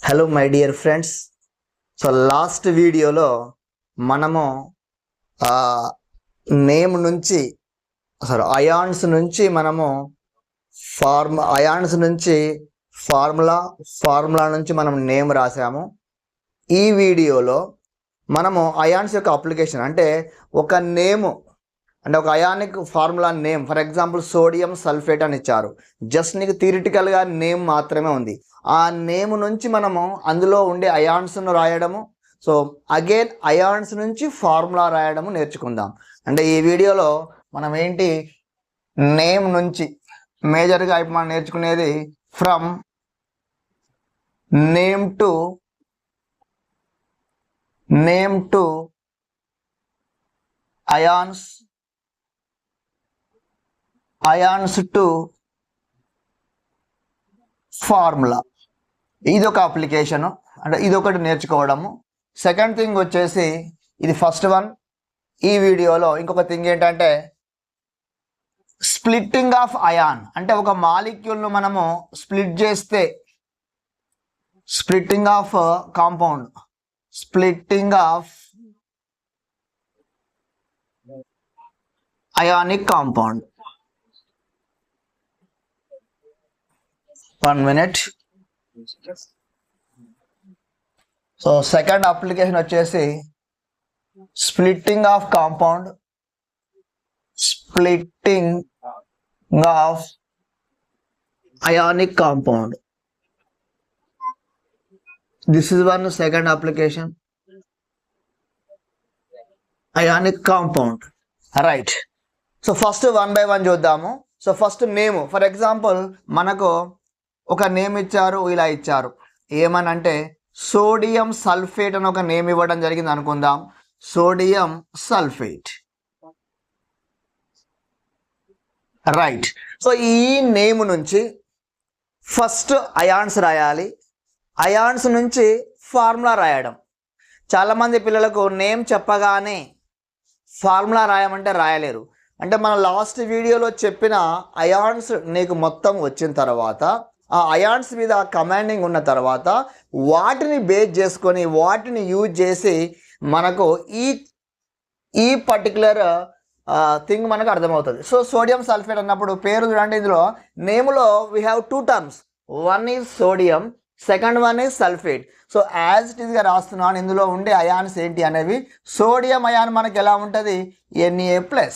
Hello my dear friends. So last వీడియోలో మనము name నుంచి అయాన్స్ నుంచి మనము అయాన్స్ నుంచి ఫార్ములా నుంచి మనం నేమ్ రాసాము. ఈ వీడియోలో మనము అయాన్స్ యొక్క అప్లికేషన్ అంటే ఒక నేము అంటే ఒక ionic formula name, for example sodium sulphate అని ఇచ్చారు. జస్ట్ నీకు థియరిటికల్గా నేమ్ మాత్రమే ఉంది. ఆ నేమ్ నుంచి మనము అందులో ఉండే అయాన్స్ను రాయడము, సో అగైన్ అయాన్స్ నుంచి ఫార్ములా రాయడము నేర్చుకుందాం. అంటే ఈ వీడియోలో మనం ఏంటి నేమ్ నుంచి మేజర్గా ఇప్పుడు మనం నేర్చుకునేది from name to ions to formula. ఇది ఒక అప్లికేషను, అంటే ఇది ఒకటి నేర్చుకోవడము. సెకండ్ థింగ్ వచ్చేసి ఇది ఫస్ట్ వన్. ఈ వీడియోలో ఇంకొక థింగ్ ఏంటంటే స్ప్లిట్టింగ్ ఆఫ్ అయాన్, అంటే ఒక మాలిక్యూల్ను మనము స్ప్లిట్ చేస్తే splitting of compound, splitting of ionic compound. 1 minute. So second application వచ్చేసి splitting of compound, splitting of ionic compound. This is one second application, ionic compound. Right. So first 1 by 1 చూద్దాము. So first name, for example మనకు ఒక name ఇచ్చారు, ఇలా ఇచ్చారు ఏమనంటే sodium sulphate అని ఒక నేమ్ ఇవ్వడం జరిగింది అనుకుందాం. Sodium sulphate. రైట్. సో ఈ నేమ్ నుంచి ఫస్ట్ అయాన్స్ రాయాలి, అయాన్స్ నుంచి ఫార్ములా రాయడం. చాలామంది పిల్లలకు నేమ్ చెప్పగానే ఫార్ములా రాయమంటే రాయలేరు. అంటే మన లాస్ట్ వీడియోలో చెప్పిన అయాన్స్ నీకు మొత్తం వచ్చిన తర్వాత, ఆ అయాన్స్ మీద కమాండింగ్ ఉన్న తర్వాత వాటిని బేస్ చేసుకొని వాటిని యూజ్ చేసి మనకు ఈ పర్టికులర్ థింగ్ మనకు అర్థమవుతుంది. సో సోడియం సల్ఫేట్ అన్నప్పుడు పేరు చూడండి, ఇందులో నేమ్లో we have 2 terms. One is sodium, second one is sulphate. So as it ఈస్గా రాస్తున్నాను. ఇందులో ఉండే అయాన్స్ ఏంటి అనేవి, సోడియం అయాన్ మనకి ఎలా ఉంటుంది Na+.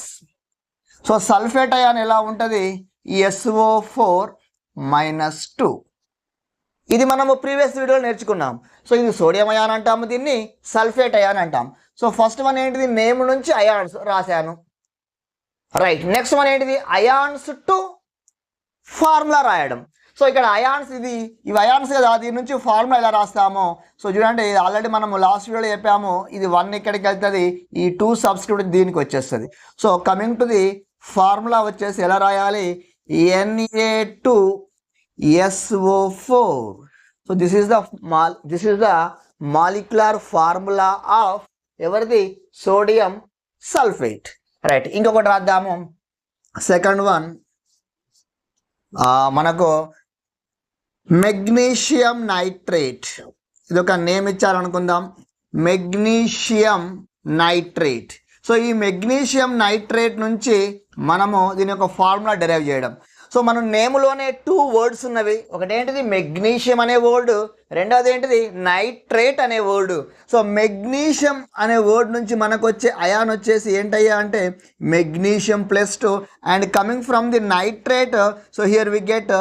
సో సల్ఫేట్ అయాన్ ఎలా ఉంటుంది SO4-2. ఇది మనము ప్రీవియస్ వీడియోలో నేర్చుకున్నాం. సో ఇది సోడియం అయాన్ అంటాము, దీన్ని సల్ఫేట్ అయాన్ అంటాం. సో ఫస్ట్ వన్ ఏంటిది, నేమ్ నుంచి అయాన్స్ రాశాను. రైట్. నెక్స్ట్ వన్ ఏంటిది, అయాన్స్ టు ఫార్ములా రాయడం. సో ఇక్కడ అయాన్స్, ఇవి అయాన్స్ కదా, దీని నుంచి ఫార్ములా ఎలా రాస్తామో సో చూడండి. ఆల్రెడీ మనము లాస్ట్ వీడియోలో చెప్పాము, ఇది 1 ఇక్కడికి వెళ్తుంది, ఈ 2 సబ్స్క్రిప్ట్ దీనికి వచ్చేస్తుంది. So coming to the formula వచ్చేసి ఎలా రాయాలి, Na2SO4. So this is the molecular formula of ఎవరిది, సోడియం సల్ఫేట్. రైట్. ఇంకొకటి రాద్దాము. సెకండ్ వన్ మనకు మెగ్నీషియం నైట్రేట్. ఇది ఒక నేమ్ ఇచ్చారనుకుందాం, మెగ్నీషియం నైట్రేట్. సో ఈ మెగ్నీషియం నైట్రేట్ నుంచి మనము దీని యొక్క ఫార్ములా డెరైవ్ చేయడం. సో మనం నేమ్లోనే 2 words ఉన్నవి. ఒకటేంటిది మెగ్నీషియం అనే వర్డ్, రెండవది ఏంటిది నైట్రేట్ అనే వర్డ్. సో మెగ్నీషియం అనే వర్డ్ నుంచి మనకు వచ్చే అయాన్ వచ్చేసి ఏంటయ్యా అంటే magnesium +2, and coming from the nitrate, so here we get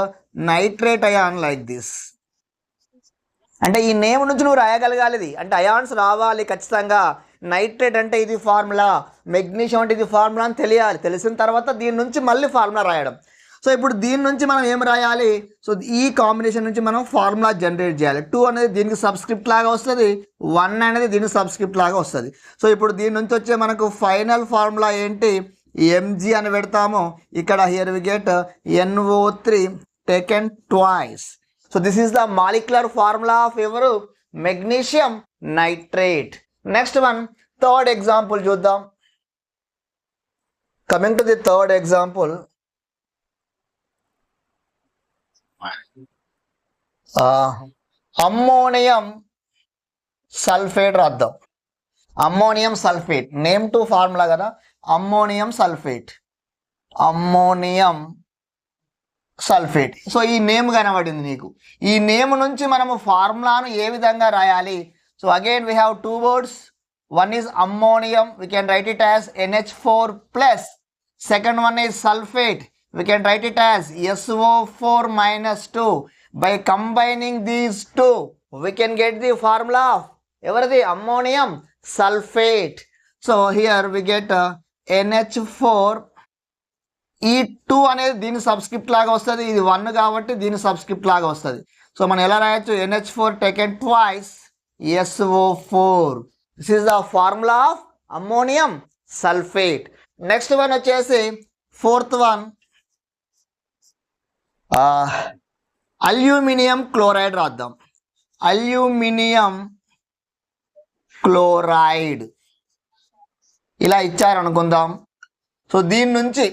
nitrate ion like this. అంటే ఈ నేమ్ నుంచి నువ్వు రాయగలగాలి ఇది, అంటే అయాన్స్ రావాలి ఖచ్చితంగా. నైట్రేట్ అంటే ఇది ఫార్ములా, మెగ్నీషియం అంటే ఇది ఫార్ములా అని తెలియాలి. తెలిసిన తర్వాత దీని నుంచి మళ్ళీ ఫార్ములా రాయడం. సో ఇప్పుడు దీని నుంచి మనం ఏం రాయాలి, సో ఈ కాంబినేషన్ నుంచి మనం ఫార్ములా జనరేట్ చేయాలి. 2 అనేది దీనికి సబ్స్క్రిప్ట్ లాగా వస్తుంది, 1 అనేది దీనికి సబ్స్క్రిప్ట్ లాగా వస్తుంది. సో ఇప్పుడు దీని నుంచి వచ్చే మనకు ఫైనల్ ఫార్ములా ఏంటి, Mg అని పెడతాము. ఇక్కడ here we get NO3 taken twice. So this is the molecular formula of your magnesium nitrate. Next one, third example చూద్దాం. Coming to the third example, ammonium sulphate రాద్దాం. Ammonium sulphate name to formula కదా, ammonium sulphate, ammonium sulphate. So ఈ name కనబడింది నీకు. ఈ name నుంచి మనము ఫార్ములాను ఏ విధంగా రాయాలి? So again we have two words. One is ammonium, we can write it as NH4 plus. Second one is sulphate, we can write it as SO4 minus 2. By combining these two, we can get the formula of everything ammonium sulfate. So here we get NH4. ఈ 2 అనేది దీని subscript లాగా వస్తుంది, ఇది 1 కాబట్టి దీని subscript లాగా వస్తుంది. సో మనం ఎలా రాయొచ్చు? NH4 taken twice, SO4. This is the formula of ammonium sulfate. Next one వచ్చేసి ఫోర్త్ వన్, అల్యూమినియం క్లోరైడ్ రాద్దాం. అల్యూమినియం క్లోరైడ్ ఇలా ఇచ్చారనుకుందాం. సో దీని నుంచి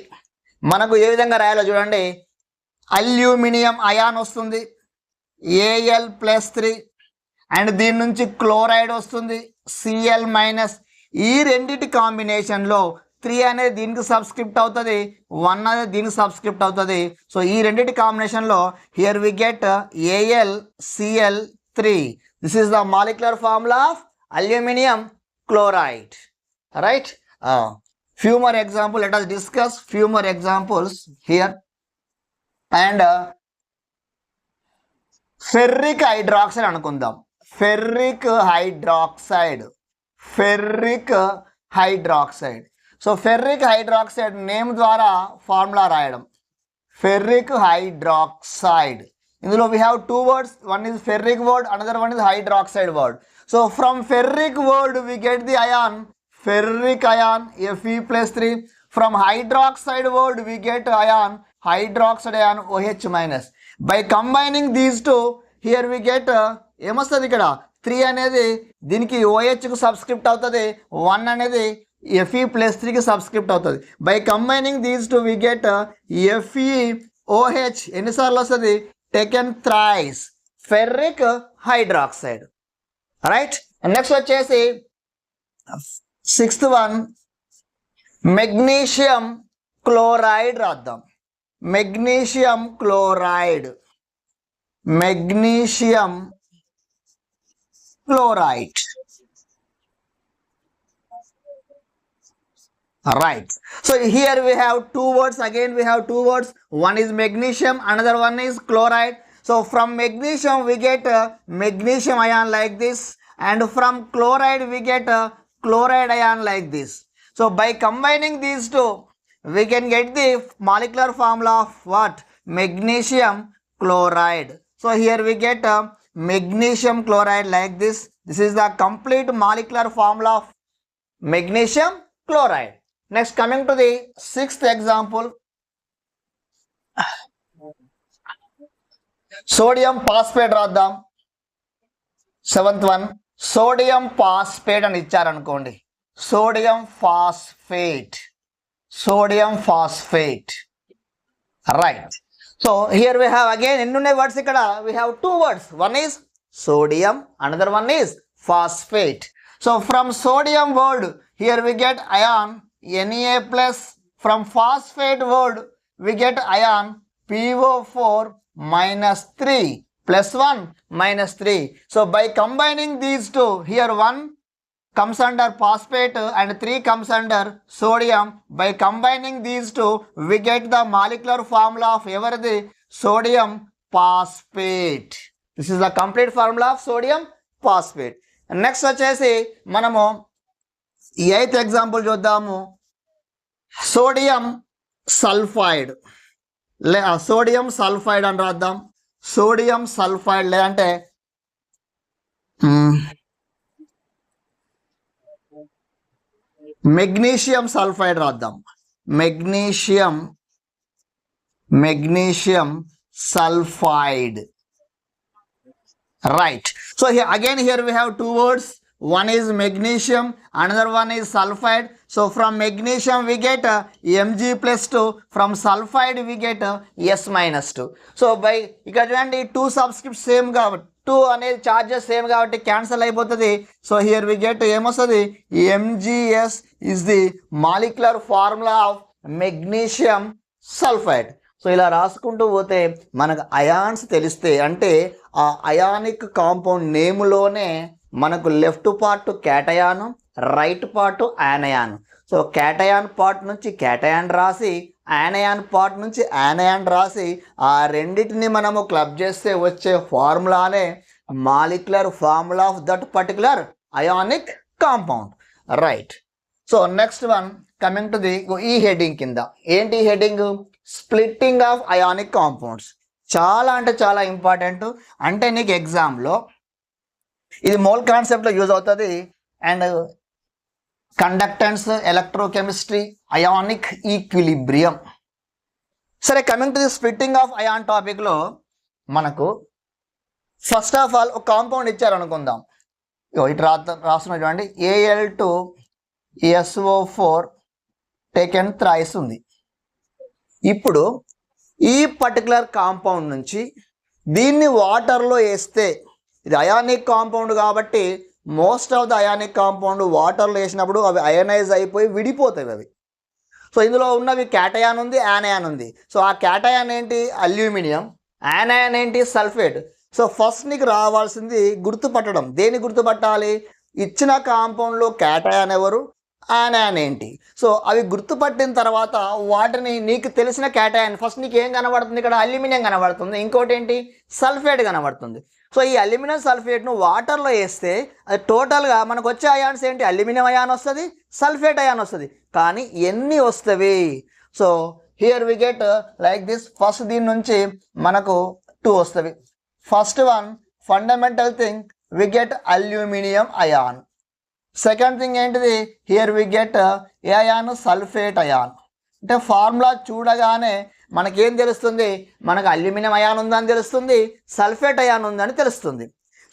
మనకు ఏ విధంగా రాయాలో చూడండి. అల్యూమినియం అయాన్ వస్తుంది, Al+3, అండ్ దీని నుంచి క్లోరైడ్ వస్తుంది, Cl-. ఈ రెండింటి కాంబినేషన్లో 3 అనేది దీనికి సబ్స్క్రిప్ట్ అవుతుంది, 1 అనేది దీనికి సబ్స్క్రిప్ట్ అవుతుంది. సో ఈ రెండింటి కాంబినేషన్లో here we get AlCl3. This is the molecular formula of aluminium chloride. Right? few more examples, let us discuss few more examples here. And ferric hydroxide అనుకుందాం. ferric hydroxide, ferric hydroxide. So ferric hydroxide name ద్వారా formula రాయడం. Ferric hydroxide, ఇందులో we have two words, one is ferric word, another one is hydroxide word. So from ferric word we get the ion ferric ion Fe+3. From hydroxide word we get ion hydroxide ion OH-. By combining these two, here we get ఏమొస్తుంది? ఇక్కడ 3 అనేది దీనికి OH కు subscript అవుతుంది, 1 అనేది Fe+3కి subscript అవుతుంది. By combining these two we get FeOH. ఎన్నిసార్లు వస్తుంది? Taken thrice, ferric hydroxide. Right? Next వచ్చేసి సిక్స్త్ వన్, మెగ్నీషియం క్లోరైడ్ రాద్దాం. Magnesium chloride, magnesium chloride. Right. So here we have two words. Again we have two words. One is magnesium, another one is chloride. So from magnesium we get magnesium ion like this, and from chloride we get chloride ion like this. So by combining these two, we can get the molecular formula of what? Magnesium chloride. So here we get magnesium chloride like this. This is the complete molecular formula of magnesium chloride. Next, coming to the sixth example, sodium phosphate రాద్దాం. Seventh one, sodium phosphate అని ఇచ్చారనుకోండి. Sodium phosphate, sodium phosphate. Right. So here we have again ఎన్ని ఉన్నాయి words ఇక్కడ? we have two words. One is sodium, another one is phosphate. So from sodium word here we get ion Na+. From phosphate word we get ion PO4 -3 +1 -3. So by combining these two, here 1 comes under phosphate and 3 comes under sodium. By combining these two, we get the molecular formula of everything sodium phosphate. This is the complete formula of sodium phosphate. Next వచ్చేసి మనము ఈ 8th example చూద్దాము. Sodium sulphide, sodium sulphide అని రాద్దాం. Sodium sulphide లేదంటే magnesium sulphide రాద్దాం. Magnesium, magnesium sulphide. Right. So here again we have two words. One is magnesium, another one is sulfide. So from magnesium we get Mg+2, from sulfide we get S-2. So by ఇక్కడ చూడండి 2 subscript same కాబట్టి two అనేది charges same కాబట్టి cancel అయిపోతుంది. So here we get ఏమొస్తుంది, MgS is the molecular formula of magnesium sulphide. So ఇలా రాసుకుంటూ పోతే మనకు అయాన్స్ తెలిస్తే, అంటే ఆ అయానిక్ కాంపౌండ్ నేములోనే మనకు left part cation, right part anion. So cation part నుంచి క్యాటయాన్ రాసి, యానయాన్ పార్ట్ నుంచి యానయాన్ రాసి, ఆ రెండింటిని మనము క్లబ్ చేస్తే వచ్చే ఫార్ములానే molecular formula of that particular ionic compound. Right. So next one coming to the ఈ హెడ్డింగ్ కింద ఏంటి heading, splitting of ionic compounds. చాలా అంటే చాలా ఇంపార్టెంట్. అంటే నీకు ఎగ్జామ్లో ఇది మోల్ కాన్సెప్ట్లో యూజ్ అవుతుంది. And conductance, electrochemistry, ionic equilibrium. సరే, coming to the splitting of ion టాపిక్లో మనకు ఫస్ట్ ఆఫ్ ఆల్ ఒక కాంపౌండ్ ఇచ్చారు అనుకుందాం. ఇటు రాస్తున్నా చూడండి, Al2SO4 టేకెన్ థ్రైస్ ఉంది. ఇప్పుడు ఈ పర్టికులర్ కాంపౌండ్ నుంచి దీన్ని వాటర్లో వేస్తే, ఇది అయానిక్ కాంపౌండ్ కాబట్టి most of the ionic compound వాటర్లో వేసినప్పుడు అవి అయనైజ్ అయిపోయి విడిపోతాయి అవి. సో ఇందులో ఉన్నవి క్యాటయాన్ ఉంది, యానయాన్ ఉంది. సో ఆ క్యాటయాన్ ఏంటి, అల్యూమినియం. యానయాన్ ఏంటి, సల్ఫేట్. సో ఫస్ట్ నీకు రావాల్సింది గుర్తుపట్టడం. దేన్ని గుర్తుపట్టాలి, ఇచ్చిన కాంపౌండ్లో క్యాటయాన్ ఎవరు, యానయాన్ ఏంటి. సో అవి గుర్తుపట్టిన తర్వాత వాటిని నీకు తెలిసిన క్యాటయాన్, ఫస్ట్ నీకు ఏం కనబడుతుంది, ఇక్కడ అల్యూమినియం కనబడుతుంది, ఇంకోటి ఏంటి సల్ఫేట్ కనబడుతుంది. సో ఈ అల్యూమినియం సల్ఫేట్ను వాటర్లో వేస్తే అది టోటల్గా మనకు వచ్చే అయాన్స్ ఏంటి, అల్యూమినియం అయాన్ వస్తుంది, సల్ఫేట్ అయాన్ వస్తుంది. కానీ ఎన్ని వస్తవి, so here we get like this. First దీని నుంచి మనకు 2 వస్తవి. First one fundamental thing, we get aluminium ion. Second thing ఏంటిది, here we get a ion, sulphate ion. అంటే ఫార్ములా చూడగానే మనకేం తెలుస్తుంది, మనకు అల్యూమినియం అయాన్ ఉందని తెలుస్తుంది, సల్ఫేట్ అయాన్ ఉందని తెలుస్తుంది.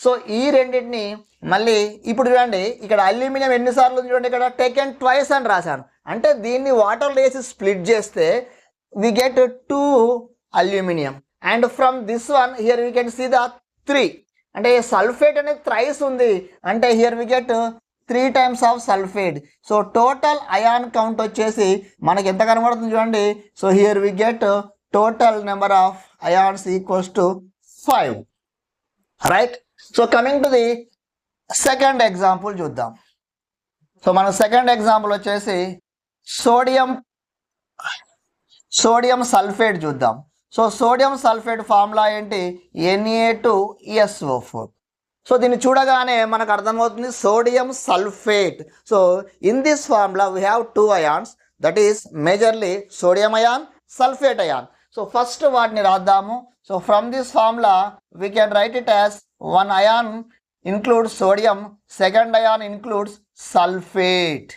సో ఈ రెండింటిని మళ్ళీ ఇప్పుడు చూడండి, ఇక్కడ అల్యూమినియం ఎన్నిసార్లు ఉంది చూడండి, ఇక్కడ టేకెన్ ట్వైస్ అని రాశాను. అంటే దీన్ని వాటర్లో వేసి స్ప్లిట్ చేస్తే we get 2 aluminium. And from this one here we can see the 3. అంటే సల్ఫేట్ అనేది థ్రైస్ ఉంది, అంటే here we get 3 times of sulphate. So total ion count వచ్చేసి మనకి ఎంత కనబడుతుంది చూడండి. So here we get total number of ions equals to 5. Right. So coming to the second example చూద్దాం. సో మన సెకండ్ ఎగ్జాంపుల్ వచ్చేసి సోడియం సల్ఫేట్ చూద్దాం. So sodium sulphate formula ఏంటి, Na2SO4. సో దీన్ని చూడగానే మనకు అర్థమవుతుంది sodium sulphate. So in this formula we have 2 ions, that is majorly sodium ion, sulphate ion. So first వాటిని రాద్దాము. So from this formula we can write it as 1 ion includes sodium, second ion includes sulfate.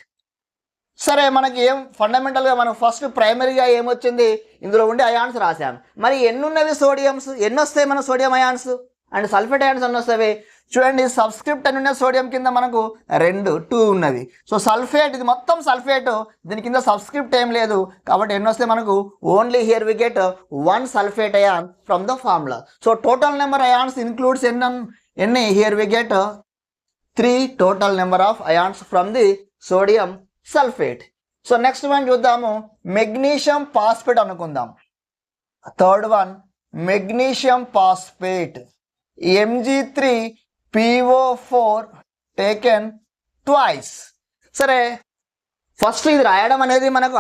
సరే, మనకి ఏం ఫండమెంటల్గా మనం first ప్రైమరీగా ఏమొచ్చింది, ఇందులో ఉండే అయాన్స్ రాసాం. మరి ఎన్ని ఉన్నవి సోడియమ్స్, ఎన్ని వస్తాయి మన sodium ions and sulphate ions ఎన్ని వస్తాయి చూడండి. సబ్స్క్రిప్ట్ అని ఉన్న సోడియం కింద మనకు 2 ఉన్నవి. సో సల్ఫేట్, ఇది మొత్తం సల్ఫేట్, దీని కింద సబ్స్క్రిప్ట్ ఏం లేదు కాబట్టి ఎన్ని వస్తే మనకు only here we get 1 sulphate ion from the formula. So total number ions includes ఎన్ని here we get 3 total number of ions from the sodium sulphate. So next one చూద్దాము, మెగ్నీషియం ఫాస్ఫేట్ అనుకుందాం. Third one magnesium phosphate, Mg3PO4 taken twice. సరే, first ఇది రాయడం అనేది మనకు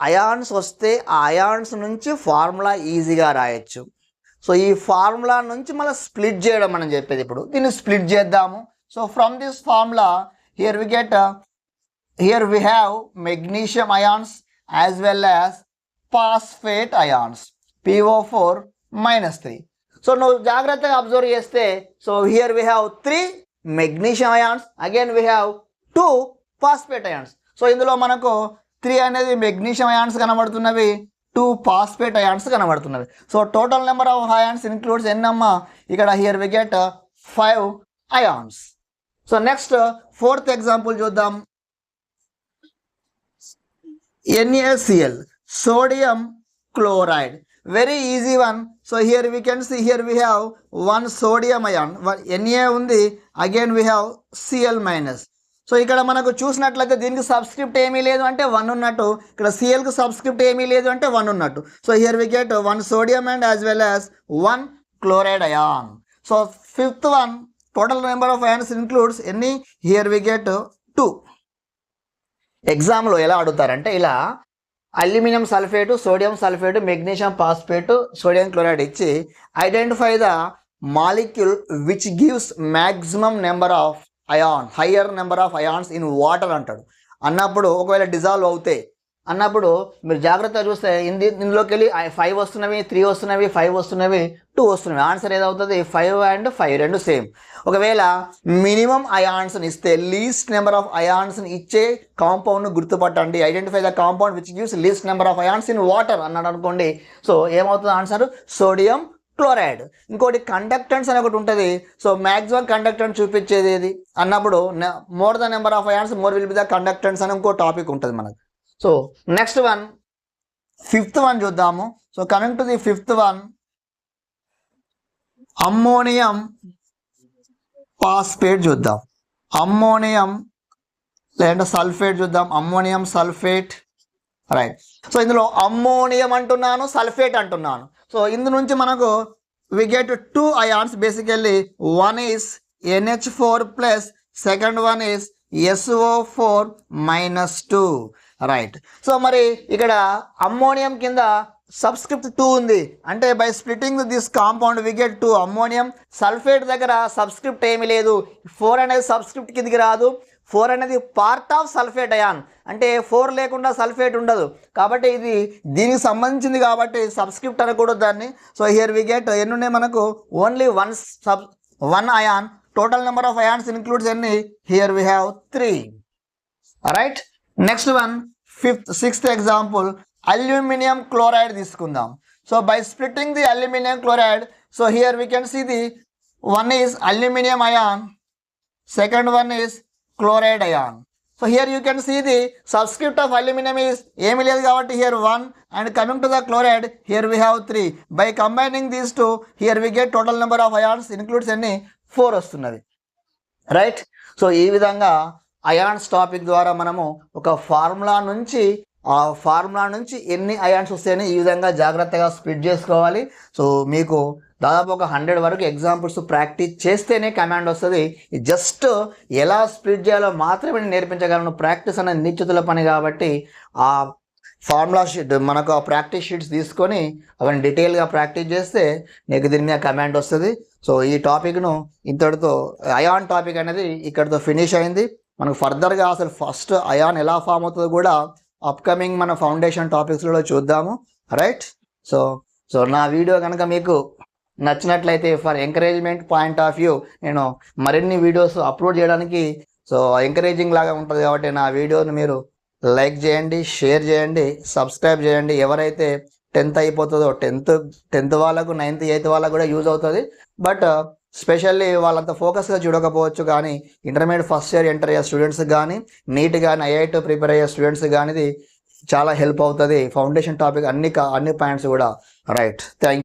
ions వస్తే ఆ అయాన్స్ నుంచి ఫార్ములా ఈజీగా రాయొచ్చు. సో ఈ ఫార్ములా నుంచి మళ్ళీ స్ప్లిట్ చేయడం మనం చెప్పేది. ఇప్పుడు దీన్ని స్ప్లిట్ చేద్దాము. So from this formula here we get here we have magnesium ions as well as phosphate ions, PO4 -3. So now జాగ్రత్తగా అబ్జర్వ్ చేస్తే, so here we have 3 magnesium ions, again we have 2 phosphate ions. So ఇందులో మనకు 3 అనేది magnesium ions కనబడుతున్నవి, 2 phosphate ions కనబడుతున్నవి. So total number of ions includes ఎన్నమ్మా, ఇక్కడ here we get 5 ions. So next fourth example చూద్దాం. NaCl, sodium chloride. Very easy one. So here we can see here we have 1 sodium ion, Na ఉంది, again we have Cl minus. So ఇక్కడ మనకు చూసినట్లయితే దీనికి subscript ఏమీ లేదు అంటే 1 ఉన్నట్టు, ఇక్కడ Clకి సబ్స్క్రిప్ట్ ఏమీ లేదు అంటే 1 ఉన్నట్టు. So here we get 1 sodium and as well as 1 chloride ion. So fifth one, total number of ions includes ఎన్ని? Here we get 2. ఎగ్జామ్లో ఎలా అడుగుతారంటే ఇలా aluminium sulphate, sodium sulphate, magnesium phosphate, sodium chloride ఇచ్చి identify the molecule which gives maximum number of ion, higher number of ions in water అంటాడు. అన్నప్పుడు ఒకవేళ dissolve అవుతాయి అన్నప్పుడు మీరు జాగ్రత్తగా చూస్తే ఇందులోకి వెళ్ళి 5 వస్తున్నవి, 3 వస్తున్నవి, 5 వస్తున్నవి, 2 వస్తున్నవి. ఆన్సర్ ఏదవుతుంది? 5 and 5 రెండు సేమ్. ఒకవేళ మినిమం అయాన్స్ని ఇస్తే లీస్ట్ నెంబర్ ఆఫ్ అయాన్స్ని ఇచ్చే కాంపౌండ్ను గుర్తుపట్టండి. Identify the compound which gives least number of ions in water అన్నాడు అనుకోండి. సో ఏమవుతుంది ఆన్సర్? Sodium chloride. ఇంకోటి కండక్టెన్స్ అని ఒకటి ఉంటుంది. సో మ్యాక్సిమం కండక్టెన్స్ చూపించేది ఏది అన్నప్పుడు more the number of ions more will be the conductance అని ఇంకో టాపిక్ ఉంటుంది మనకు. So next one, fifth one చూద్దాము. So coming to the fifth one, ammonium phosphate చూద్దాం. అమ్మోనియం లేదంటే సల్ఫేట్ చూద్దాం. Ammonium sulphate, right. సో ఇందులో అమ్మోనియం అంటున్నాను, సల్ఫేట్ అంటున్నాను. సో ఇందు నుంచి మనకు we get 2 ions basically. One is NH4 plus, second one is SO4 minus 2, right. So మరి ఇక్కడ అమ్మోనియం కింద సబ్స్క్రిప్ట్ 2 ఉంది అంటే by splitting this compound we get 2 ammonium. Sulphate దగ్గర సబ్స్క్రిప్ట్ ఏమీ లేదు, 4 అనేది సబ్స్క్రిప్ట్ కిందికి రాదు. 4 అనేది పార్ట్ ఆఫ్ సల్ఫేట్ అయాన్, అంటే 4 లేకుండా సల్ఫేట్ ఉండదు కాబట్టి ఇది దీనికి సంబంధించింది కాబట్టి సబ్స్క్రిప్ట్ అనకూడదు దాన్ని. సో హియర్ వి గెట్ ఎన్ని ఉన్నాయి మనకు? Only 1 ion. Total number of ions includes ఎన్ని? Here we have 3, right. Next one, sixth example, aluminium chloride తీసుకుందాం. So by splitting the aluminium chloride, so here we can see the one is aluminium ion, second one is chloride ion. So here you can see the subscript of aluminum is ఏమీ లేదు కాబట్టి here 1, and coming to the chloride here we have 3. By combining these two here we get total number of ions includes ఎన్ని? 4 వస్తున్నది, right. So ఈ విధంగా ions topic ద్వారా మనము ఒక ఫార్ములా నుంచి ఎన్ని అయాన్స్ వస్తాయని ఈ విధంగా జాగ్రత్తగా స్ప్లిట్ చేసుకోవాలి. సో మీకు దాదాపు ఒక 100 వరకు ఎగ్జాంపుల్స్ ప్రాక్టీస్ చేస్తేనే కమాండ్ వస్తుంది. జస్ట్ ఎలా స్ప్లిట్ చేయాలో మాత్రమే నేను నేర్పించగలను. ప్రాక్టీస్ అనేది నిశ్చితుల పని కాబట్టి ఆ ఫార్ములా షీట్ మనకు ఆ ప్రాక్టీస్ షీట్స్ తీసుకొని అవన్నీ డీటెయిల్గా ప్రాక్టీస్ చేస్తే నీకు దీని మీద కమాండ్ వస్తుంది. సో ఈ టాపిక్ను ఇంతటితో అయాన్ టాపిక్ అనేది ఇక్కడితో ఫినిష్ అయింది. మనకు ఫర్దర్గా అసలు ఫస్ట్ అయాన్ ఎలా ఫామ్ అవుతుందో కూడా అప్కమింగ్ మన ఫౌండేషన్ టాపిక్స్లో చూద్దాము, రైట్. సో నా వీడియో కనుక మీకు నచ్చినట్లయితే for encouragement point of view నేను మరిన్ని వీడియోస్ అప్లోడ్ చేయడానికి సో ఎంకరేజింగ్ లాగా ఉంటుంది కాబట్టి నా వీడియోని మీరు లైక్ చేయండి, షేర్ చేయండి, సబ్స్క్రైబ్ చేయండి. ఎవరైతే 10th అయిపోతుందో 10th వాళ్ళకు 9th 8th వాళ్ళకు కూడా యూజ్ అవుతుంది. బట్ స్పెషల్లీ వాళ్ళంతా ఫోకస్గా చూడకపోవచ్చు కానీ ఇంటర్మీడియట్ ఫస్ట్ ఇయర్ ఎంటర్ అయ్యే స్టూడెంట్స్ కానీ నీట్ కానీ IIT ప్రిపేర్ అయ్యే స్టూడెంట్స్ కానీ ఇది చాలా హెల్ప్ అవుతుంది. ఫౌండేషన్ టాపిక్ అన్ని పాయింట్స్ కూడా, రైట్. Thank you.